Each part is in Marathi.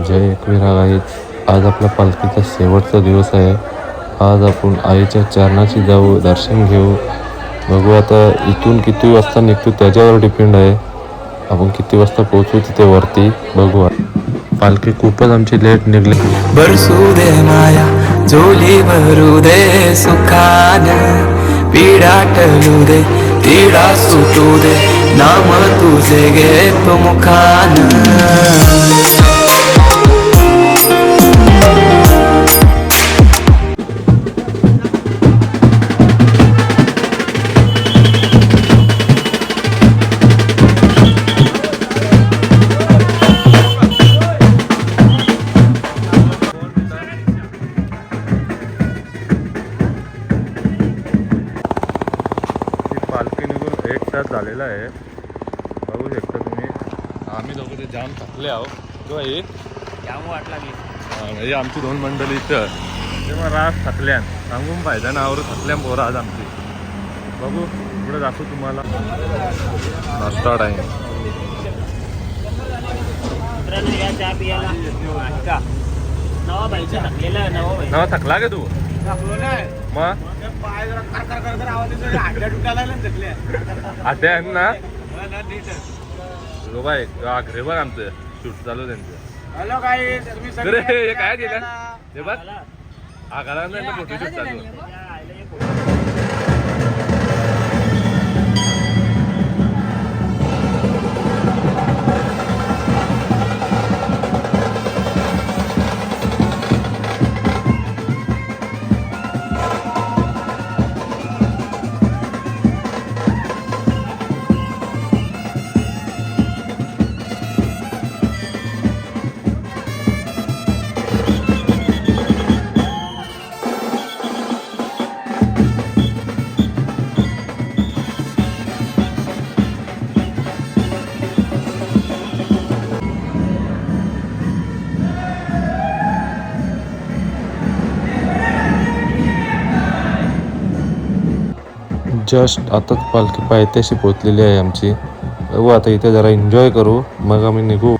जय एकविरा गाईज. आज आपल्या पालखीचा शेवटचा दिवस आहे. आज आपण आईच्या चरणाशी जाऊ, दर्शन घेऊ. बघू आता इथून किती वाजता निघतो त्याच्यावर डिपेंड आहे. आपण किती वाजता पोहोचू तिथे वरती बघू. पालखी खूपच आमची लेट निघली. बरसू दे माया झोली भरू दे सुखान, पीडा टलू दे पीडा सुटू दे, नाम तुझे घेत मुखान. पालखी निघून 1 तास झालेला आहे. बघू शकता तुम्ही. आम्ही दोघं ते जाम थकले आहो. किंवा हे जाम वाट लागली. म्हणजे आमची 2 मंडळी इथं तेव्हा रात थकल्यान सांगून पाहिजे ना. आवर थकल्यान पोरं आज आमची. बघू पुढे दाखवू तुम्हाला. नाश्ता टाईम. मित्रांनो या चहा पियाला का नवा बाईचा थकलेला नवा बाई. नवा थकला का तू? मग आता आहे ना बाय घरे बघ आमचं शूट चालू त्यांचं. हॅलो गाईस, तुम्ही सगळे हे काय केलं हे बघ. आगाला फोटो शूट चालू. जस्ट आताच पालखी पायथ्याशी पोचलेली आहे आमची. बघू आता इथे जरा एन्जॉय करू मग आम्ही निघू.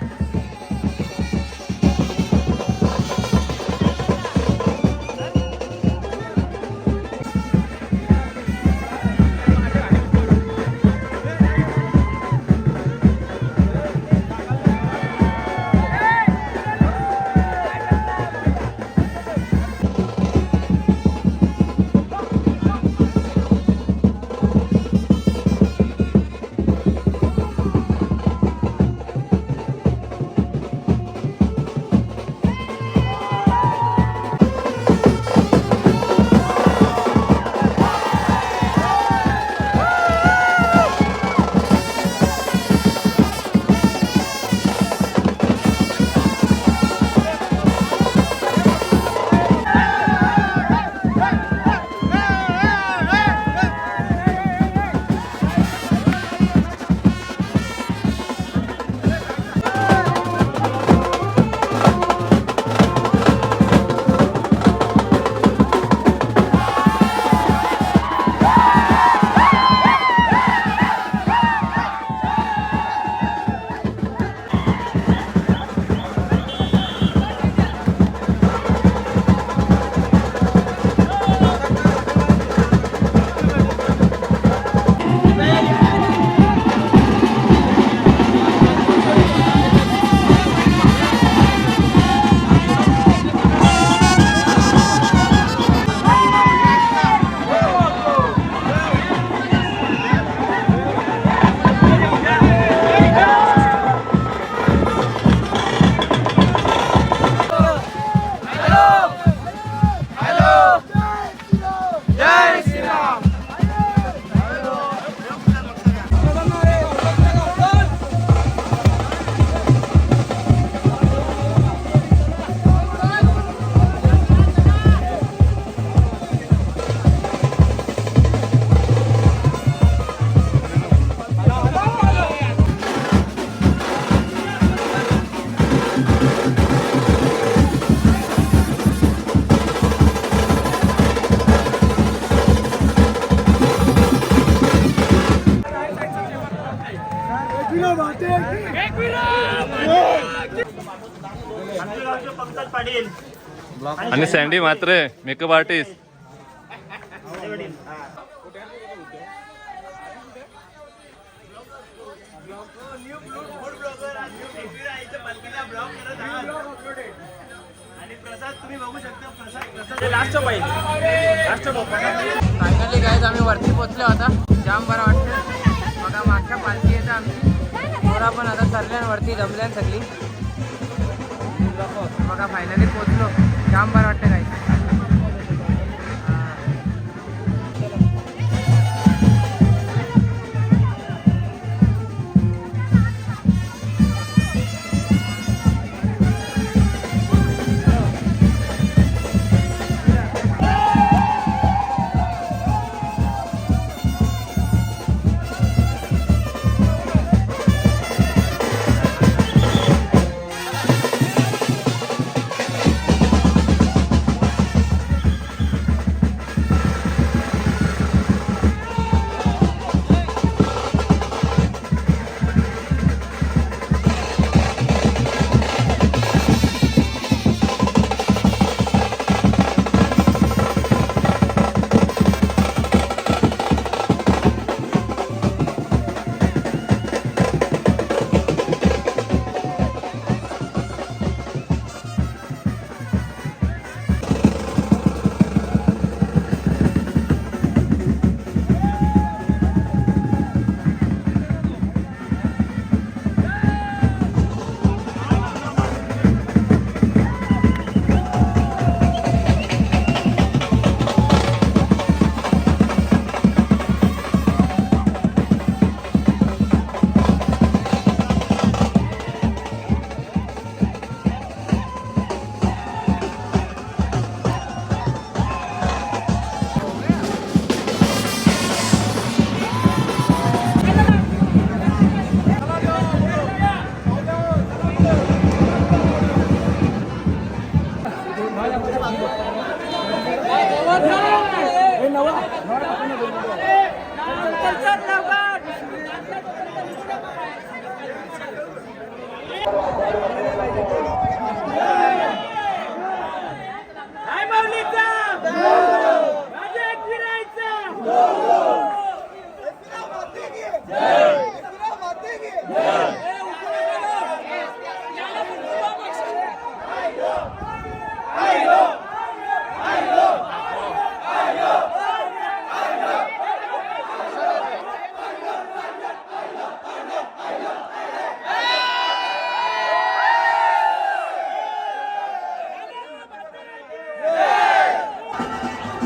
आमच्या गावचे पंकज पाटील आणि सँडी मात्र मेकअप आर्टिस्ट. फायनली गाईज आम्ही वरती पोहोचलो होता. जाम बरं वाटतं. बघा मागच्या पालखी येतं आमची. पोरा पण आता सरल्यांवरती जमल्यान सगळी. बघा फायनली पोहोचलो. जाम बरं वाटतं गाईज.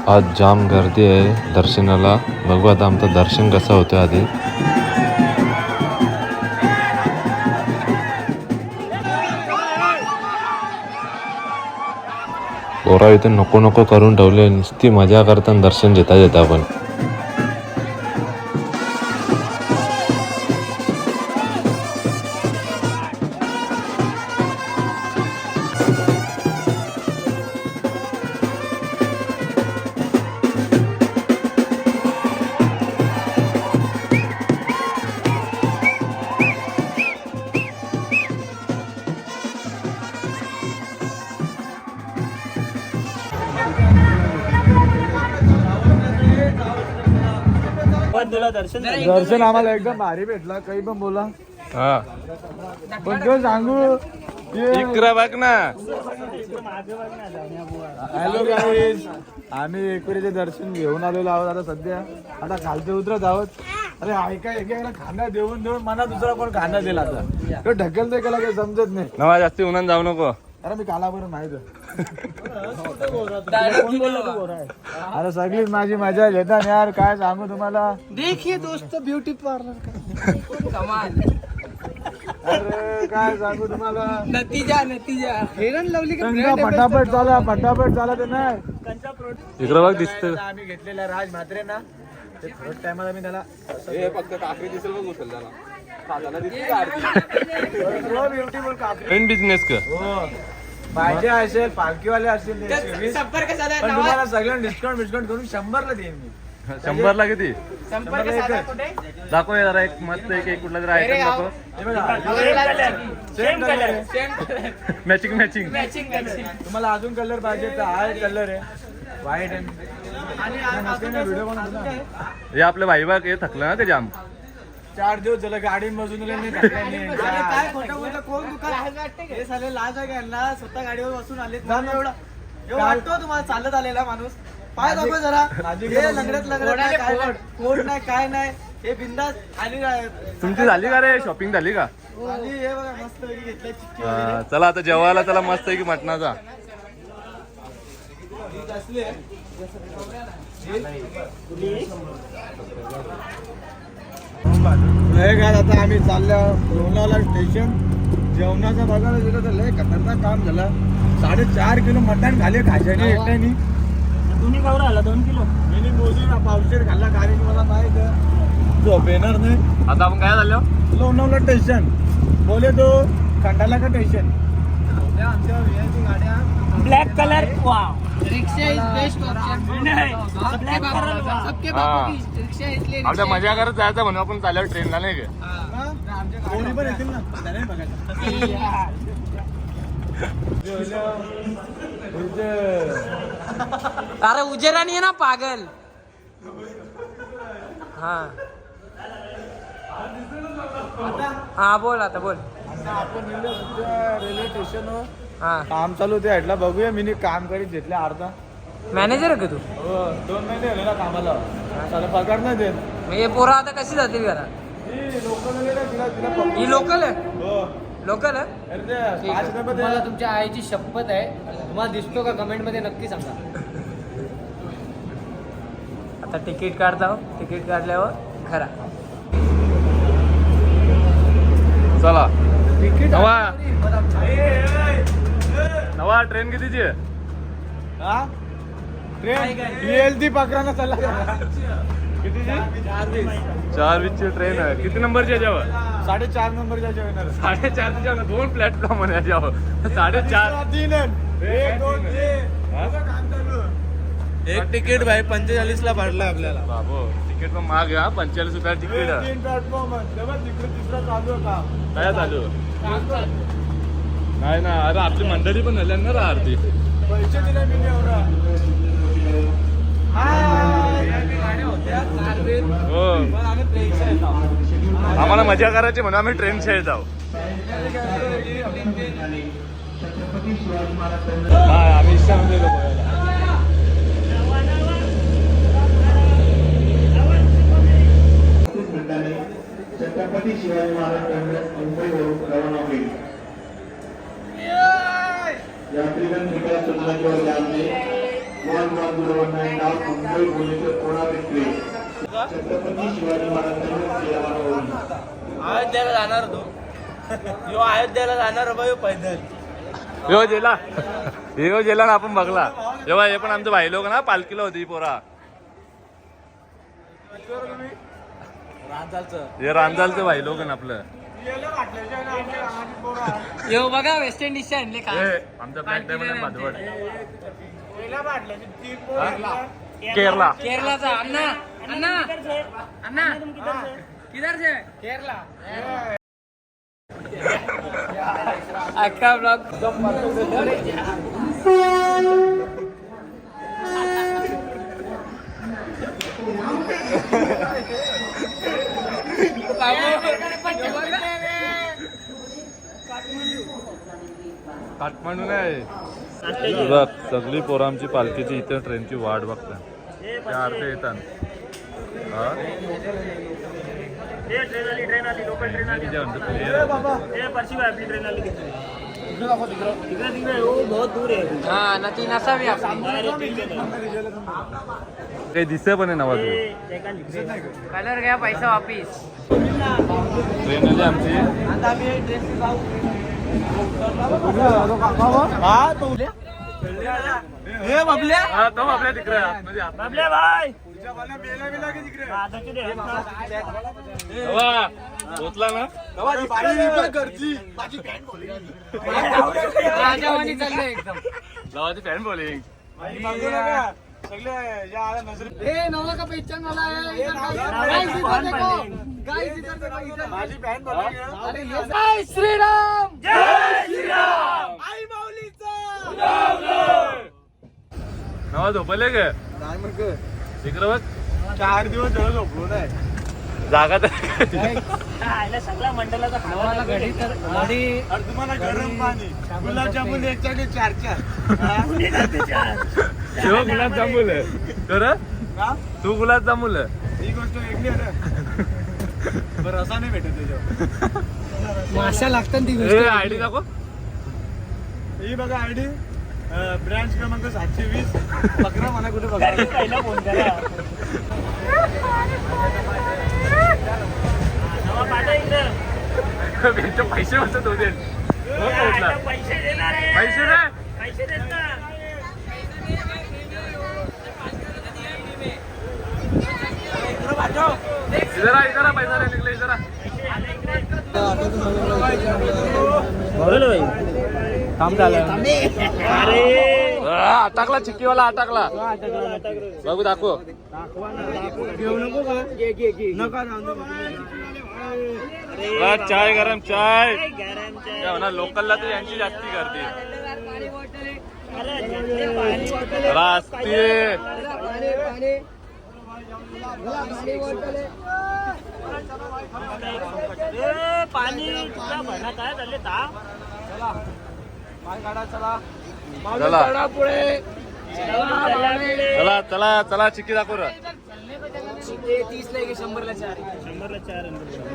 आज जाम गर्दी आहे दर्शनाला. बघू आता आमचं दर्शन कसं होतं आधी. पोरा इथे नको नको करून ठेवले. नुसती मजा करताना दर्शन घेता येतं आपण. तुला दर्शन दर्शन आम्हाला एकदम भारी भेटला. काही पण बोला पण तो सांगू. इकडे बघ ना. हॅलो गाईज, आम्ही एकविरेचे दर्शन घेऊन आलेलो आहोत. आता सध्या आता खालचे उतरत आहोत. अरे ऐका एका खाना देऊन देऊन मला दुसरा कोण खाना दिला. आता तो ढकल ते केला काही समजत नाही. नवा जास्ती उन्हान जाऊ नको. अरे मी कालापर्यंत माहित अरे सगळीच माझी मजा घेतात यार. काय सांगू तुम्हाला. देखिए दोस्त ब्युटी पार्लर कमाल. अरे काय सांगू तुम्हाला. नतीजा नतीजा फेरन लवली फटाफट चाला फटाफट चाला. ते नाही इकडे बघ दिसत. आम्ही घेतलेला राज म्हात्रे ना. ते थर्ड टाइमाला मी त्याला फक्त काकडी दिसेल बघ उचल त्याला. ब्युटिफुल काकडी. पेन बिझनेस का. हो पाहिजे असेल पालखीवाले असतील पण तुम्हाला सगळ्यांना डिस्काउंट करून 100ला देईन मी. 100ला किती संपर्क साधा कुठे? दाखव जरा एक मस्त एक कुठला तरी अरे आयटम गाव. दाखव. हे बघा same colour matching matching matching matching. तुम्हाला अजून कलर पाहिजे तर हा एक कलर आहे व्हाईट आणि व्हिडिओ बनवतो ना. हे आपले भाईबाग हे थकलं ना ते जाम. 4 दिवस झालं गाडी मजून नाही टाकल्याने. काय खोटं बोलतं कोण दुकान हे साले लाज आहे का यांना स्वतः गाडीवर बसून आले एवढं वाटतो तुम्हाला चालत आलेला माणूस पाय दाखव जरा हे लंगडत लंगडत नाही, काय नाही, कोण नाही काय नाही हे बिंदास आणि तुमची झाली का रे शॉपिंग झाली का? आणि हे बघा मस्त पैकी घेतलंय चिक्की हा, चला आता जेवायला चला मस्त आहे की मटणाचा. हे काय आता आम्ही चाललो लोणावळा स्टेशन. जेवणाचा बघायला गेलं तर लय खतरनाक काम झालं. 4.5 किलो मटण खाले खायच्याने एकट्यानी. तुम्ही केवढा आला 2 किलो मी मोजून पावशेर खाल्ला कारण की मला माहित आहे झोप येणार नाही. आता आपण काय झालं लोणावळा स्टेशन बोले तो खंडाला का स्टेशन. आमच्या VIP गाड्या black colour wow rickshaw is best option. नाही सबके ब्लॅक कलर वाव सबके हा. बापू की रिक्षा इसलिए आपल्या मजा करत जायचं म्हणून आपण चालल्यावर ट्रेनला नाही का. कोणी पण येतील ना त्याने बघायचं. अरे उजेरानी आहे ना पागल. हा हा बोल आता बोल. आता आपण निघलो रेल्वे स्टेशनवर. हा काम चालू ते हटला बघूया. मी काम करीत घेतले अर्धा. मॅनेजर आहे का तू? हो 2 महिने झाले ना कामाला. त्याला पगार नाही देत. मग हे पोरं आता कशी जातील घरात? ही लोकल आले ना तिला तिला पकडून. ही लोकल आहे हो लोकल आहे. अरे ते 5 रुपये तुम्हाला दे. तुमच्या आईची शपथ आहे तुम्हाला दिसतो का कमेंट मध्ये नक्की सांगा. आता तिकीट काढता तिकीट काढल्यावर खरा. चला नवा ट्रेन कितीची आहे? हा ट्रेन BLT पकडायला चालला. कितीची? 4:20 ट्रेन आहे. किती नंबरची आहे याच्यावर? 4.5 नंबरच्या जेवणार. 4.5 2 प्लॅटफॉर्म आहे याच्यावर. 4.5 3 1 2 एक तिकीट भाई 45 ला भरला आपल्याला. बाबो तिकीट पण महाग आहे हा. 45 रुपया तिकीट आहे. 3 प्लॅटफॉर्म तेव्हा तिकडे तिसरा चालू होता. काय चालू नाही ना. अरे आपली मंडळी पण झाल्या ना रे आरती. पैसे दिले मी नाही एवढा. हो आम्हाला मजा करायची म्हणून आम्ही ट्रेन शेअर जाऊ. आम्ही इच्छा छत्रपती शिवाजी महाराज टर्मिनस मुंबईवरून रवाना होईल. यात्रीगण कृपया सूचना केवळ ध्यान दें. 1109 नाव मुंबई भुवनेश्वर कोणार्क एक्सप्रेस छत्रपती शिवाजी महाराज टर्मिनस से रवाना होईल. अयोध्येला जाणार तो यो अयोध्येला जाणार बाई पैदल. येऊ जेला ना आपण बघला जेव्हा हे पण आमचं भाई लोक ना पालखीला होती पोरा. हे रांजालचं भाई लोक ना आपलं. यो बघा वेस्ट इंडिजच्या आणले का हे आमचा ब्लॅक डायमंड बांधवड केरला. केरलाचा. अण्णा अण्णा अण्णा किधर से? केरला. अख्खा ब्लॉग काठमांडू नाही. सगळी पोरं आमची पालखीची इथे ट्रेनची वाट बघतात. त्या अर्थ येतात. हा ट्रेन आली लोकल ट्रेन आली परशी आपली ट्रेन आली तिकडे हो बहुत दूर आहे. हा ना ती नसावी आपली. काही दिसे पण आहे नवा तू. कलर घ्या पैसा वापिस. ट्रेन आली आमची. आता आम्ही ट्रेन जाऊ. हा तो हे बबल्या हा तो आपल्या तिकडे आतमध्ये बाबल्या भाई मेला बिला की तिकडे. आता किती आहे? पोचला ना. राजावानी चाललंय एकदम. लावाची फॅन बॉलिंग. बघू नका. सगळे या आल्या नजरेत ए नवा का पहचान वाला है गाइस इधर देखो गाइस इधर देखो इधर माझी बॅन बघा अरे जय श्रीराम आई माऊलीचा नवा झोपले ग काय मग तिकडं बघ 4 दिवस झालं झोपलो नाही जागा तर आयला सगळा मंडळाचा नवाला घडी तर घडी अरे तुम्हाला गरम पाणी गुलाबजामुन याच्याकडे 4 शिव गुलाबजामुन खरं का तू गुलाबजामुन ही गोष्ट वेगळी आहे ना बरं असा नाही भेटत त्याच्यावर माशा लागतात ती ए आयडी दाखव ही बघा आयडी ब्रँच क्रमांक 720 बकरा मला कुठे बघा पहिला फोन करा नवा पाठव इकडं पैसे वाचत होते पैसे देणार आहे पैसे दे पैसे देत ना इधर आ पैसा नहीं निकले इधर बोलो भाई काम झालं अरे अटकला चिक्कीवाला अटकला बघू दाखव घेऊ नको का नका चाय गरम चाय गरम चाय काय होणार लोकलला तर यांची जास्ती गर्दी अरे रास्ते पाणी तुला भरणार काय झाले ता पाय काढा चला चला पुढे चला चला चला चिक्की दाखव रे 30 ला 100 ला 4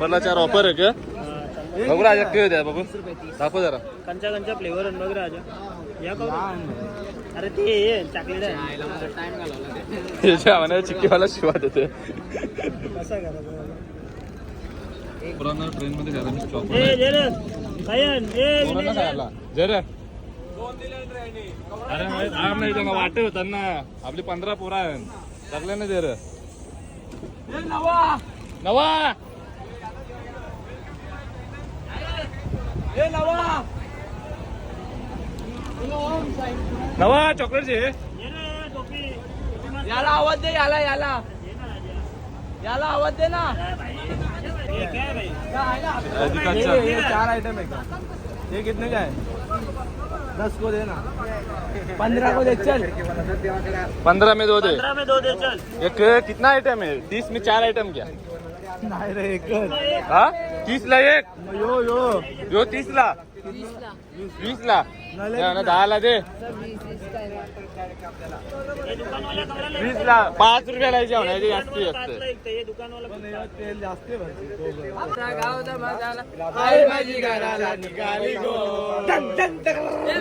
100ला 4 ऑफर आहे का बघू राजा किती द्या बघू दाखव जरा कंचा फ्लेवर बघ राजा या का अरे ते चॉकलेट आहे त्याच्या म्हणा चिक्कीवाला शिवा देते कसा करा पुराणा ट्रेन मध्ये घाला मी चॉप ए जे रे सायन ए पुराणा खायला जरा अरे आम नाही त्यांना वाटे होतात ना आपली 15 पोरा आहे लागले ना जर नवा नवा चॉकलेट ये रे टोपी याला आवाज दे याला आवाज दे ना ये क्या भाई ये 4 आइटम है क्या ये कितने का है 10 को देना 15 को दे चल 15 में दो दे 15 में 2 दे चल एक कितना आइटम है 30 में 4 आइटम क्या नाही रे एक हाँ 30 ला एक यो 30 ला 20 ला 10 ला दे ये दुकान वाला कवरा 20 ला 5 रुपया लायचे होणार जास्ती जास्त ये दुकान वाला तेल जास्त भरते गावचा माझा आई माझी घराला निघाली गो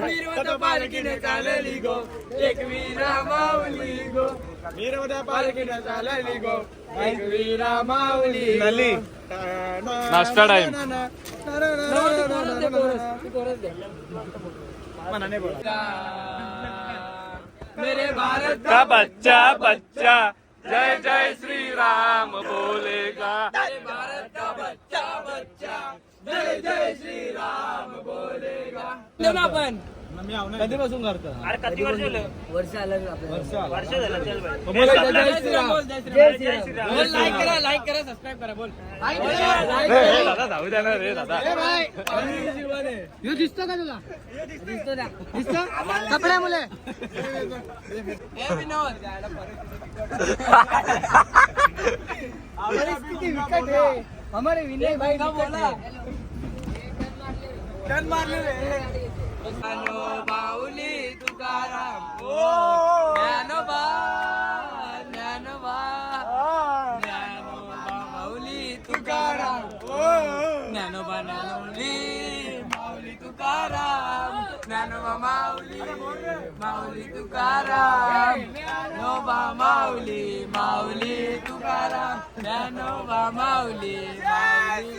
वीरवत पालखीने चालली गो एक वीरा माऊली गो वीरवत पालखीने चालली गो एक वीरा माऊली नली नाश्ता टाइम मनाने बोला मेरे भारत का बच्चा जय जय श्री राम बोलेगा भारत का बच्चा जय जय श्री राम बोलेगा आपण कधीपासून करता अरे किती वर्ष झालं वर्ष आलं आपल्याला वर्ष झालं चल भाई जय श्रीराम जय श्रीराम बोल लाईक करा सबस्क्राइब करा बोल दादा जाऊ द्या ना रे दादा यो दिसतो का तुला दिसतो कपडे मुले परिस्थिती विकट है हमारे विनय भाई का बोला टन मारले रे बाहुली तुकाराम ज्ञानोबा ज्ञानोबा माऊली तुकाराम ज्ञानोबा माऊली माऊली तुकाराम ज्ञानोबा माऊली माऊली तुकाराम ज्ञानोबा माऊली माऊली तुकाराम ज्ञानोबा माऊली माऊली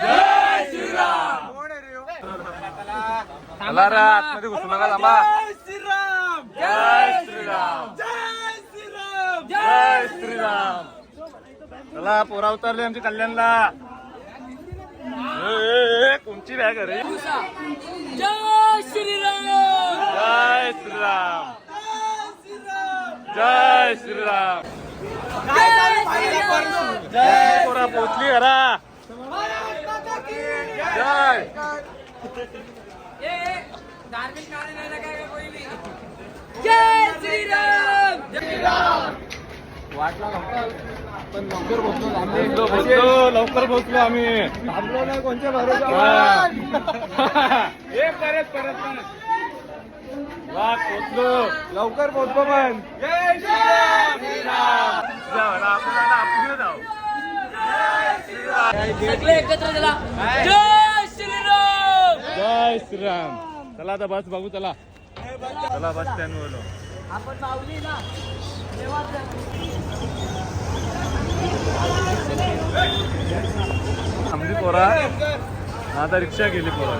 जय श्रीराम चला रे आतमध्ये घुसू नका थांबा जय श्रीराम जय श्रीराम जय श्रीराम जय श्रीराम चला पोरा उतरले आमच्या कल्याणला कोणची बॅग रे जय श्रीराम जय श्रीराम जय श्रीराम. जय पोरा पोचली घरा. जय. धार्मिक कार्य नाही ना काय कोई भी. जय श्रीराम. वाटला पण लवकर पोहोचलो. लवकर पोहोचलो आम्ही. थांबलो नाही कोणत्या भरोसा. एक परत वा पोहोचलो. लवकर पोहोचलो पण. जय श्रीराम. आपल्याला आपली जाऊ. सगळे एकत्र झाला. जय श्रीराम. जय श्रीराम. चला आता बस बघू. चला बस स्टँड बोलो. आपण माऊली ना आमची पोरा आता रिक्षा गेली पोरा.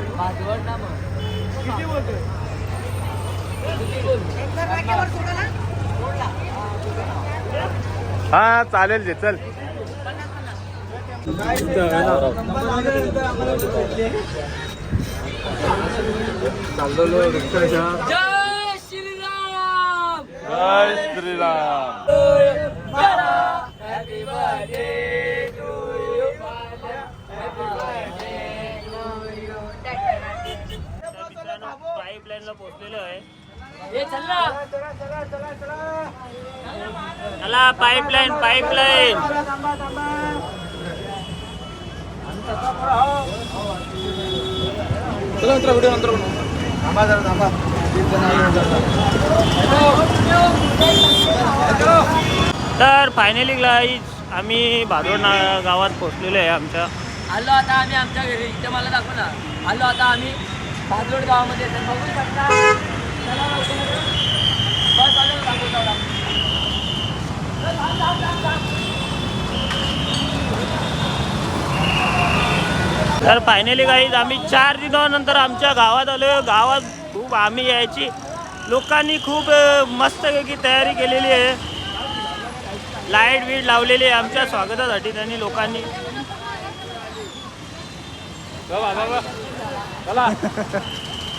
हा चालेल जे. चल चाललो रिक्षाच्या. जय श्रीराम. जय Shriram. Happy birthday to you. पाईपलाईनला पोहोचलेलो आहे. हे चल ना. चला पाईपलाईन. थांबा जरा थांबा. तर फायनली गाईज आम्ही भादोड गावात पोहोचलेलो आहे. आमच्या आलो आता आम्ही आमच्या घरी. इथे मला दाखव ना. आलो आता आम्ही भादोड गावामध्ये. तर बघू शकता. चला लवकर. बस आलो दाखवतो. तर फायनली गाईज आम्ही 4 दिवसानंतर आमच्या गावात आलो. गावात खूप आम्ही यायची लोकांनी खूप मस्तपैकी तयारी केलेली आहे. लाईट बीट लावलेली आहे आमच्या स्वागतासाठी त्यांनी लोकांनी.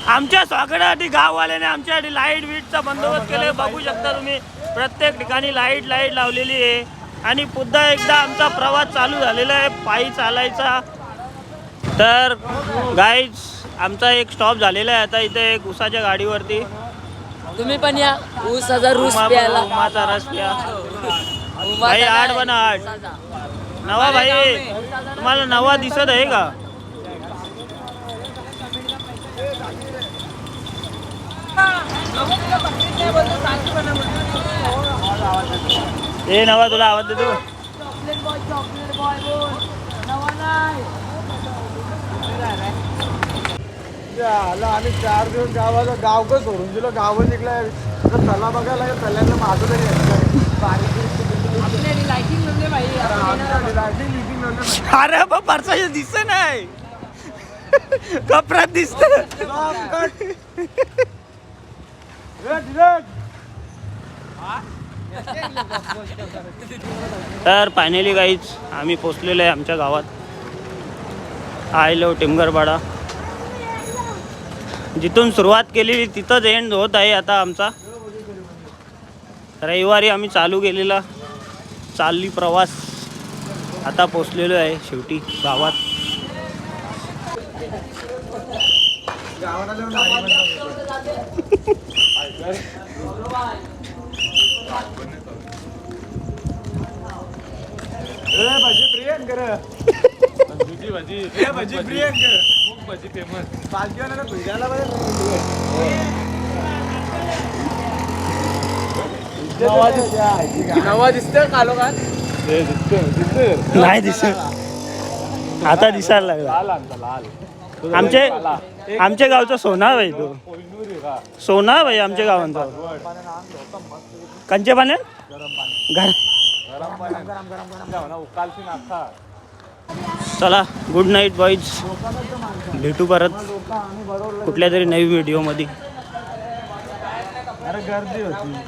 आमच्या स्वागतासाठी गाववाल्याने आमच्यासाठी लाईट बीटचा बंदोबस्त केले. बघू शकता तुम्ही प्रत्येक ठिकाणी लाईट लावलेली आहे. आणि पुन्हा एकदा आमचा प्रवास चालू झालेला आहे पायी चालायचा. तर गाईज आमचा एक स्टॉप झालेला आहे आता इथे एक उसाच्या गाडीवरती. तुम्ही पण या. ऊसाचा रूस प्यायला. उमाचा रस प्या. भाई 8 बना 8. नवा भाई तुम्हाला नवा दिसत आहे का? ए नवा तुला आवाज देतो. चॉकलेट बॉय बोल. नवा नाही. आलं आम्ही 4 दिवस गावाला. गाव का सोडून दिलं. गाव जिंकलं. तला बघायला तल्याला माझं तरी लाईटिंग लावले भाई. अरे बा परसाच्या दिसत नाही. कपड्यात दिसत. तर फायनली गाईज आम्ही पोचलेलो आहे आमच्या गावात. I love Timgarpada. जिथून सुरुवात केलेली तिथंच एंड होत आहे आता आमचा. रविवारी आम्ही चालू केलेला चालली प्रवास आता पोचलेलो आहे शेवटी गावात. भाजी प्रियंकर. भाजी भाजी प्रियंकर. खूप भाजी फेमस. पालखीवाल्याला भेटायला नवा दिसतोय कालो का? नाही दिसत. आता दिसायला लागला. लाल आमच्या गावचा सोना भाई तो. सोना भाई आमच्या गावांचा. कंचे पाण्यात चला गुड नाईट बॉईज. भेटू परत कुठल्या तरी नवी व्हिडिओमध्ये. गर्दी होती.